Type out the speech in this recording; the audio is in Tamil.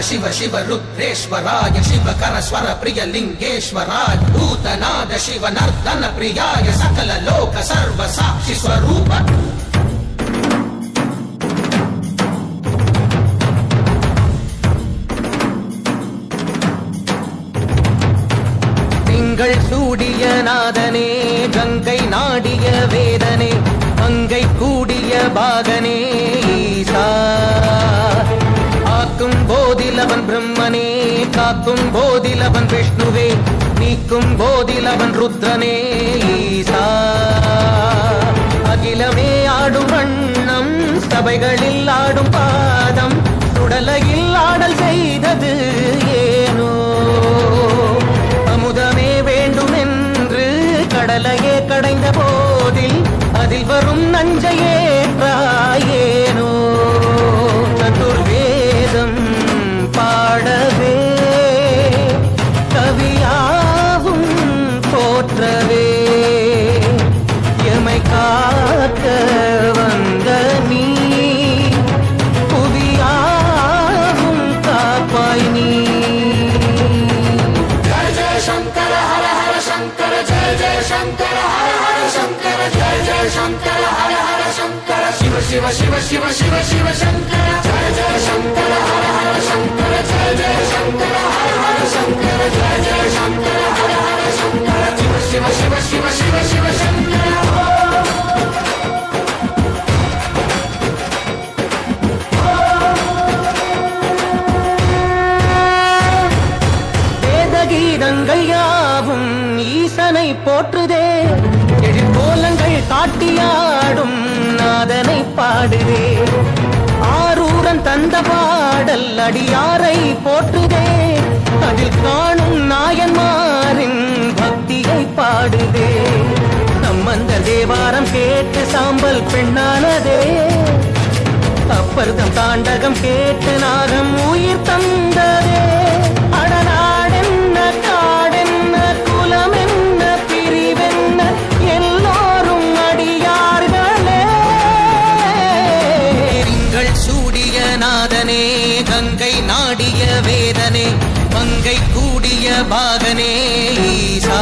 शिव शिव रुद्रेश्वराय शिवकर स्वर प्रिय लिंगेश्वराय भूतनाद शिव नर्दन प्रियाय सकल लोक सर्व साक्षि स्वरूप திங்கள் சூடிய நாதனே கங்கை நாடிய வேதனே மங்கை கூடிய பாகனே ஈசா ஆக்கும் போதிலவன் பிரம்மனே காக்கும் போதிலவன் விஷ்ணுவே நீக்கும் போதிலவன் ருத்ரனே ஈசா அகிலமே ஆடும் வண்ணம் சபைகளில் ஆடும் பாதம் சுடலையில் ஆடல் செய்தது ஏனோ அமுதமே வேண்டும் என்று கடலையே கடைந்த போதில் அதில் வரும் நஞ்சையே ஏனோ சதுர்வேதம் பாடவே கவியாவும் போற்றவே எமை காக்க வந்த நீ புவியாவும் காப்பாய் நீ जय जय शंकर हर हर शंकर जय जय शंकर हर हर शंकर जय जय शंकर हर हर शंकर शिव शिव शिव शिव शिव शिव शंकर जय जय शंकर हर हर शंकर जय जय शंकर हर हर शंकर जय जय शंकर हर हर शंकर शिव शिव शिव शिव शिव शिव शंकर கீதங்கள் யாவும் ஈசனை போற்றுதே எழிற்கோலங்கள் காட்டியாடும் நாதனை பாடுதே ஆரூரன் தந்த பாடல் அடியாரை போற்றுதே அதில் காணும் நாயன்மாரின் பக்தியை பாடுதே சம்பந்த தேவாரம் கேட்டு சாம்பல் பெண்ணானதே அப்பர்தம் தாண்டகம் கேட்டு நாகம் உயிர் தந்ததே அடநாடென்ன காடென்ன குலமென்ன பிரிவென்ன எல்லோரும் அடியார்களே திங்கள் சூடிய நாதனே கங்கை நாடிய வேதனே மங்கை கூடிய பாகனே ஈசா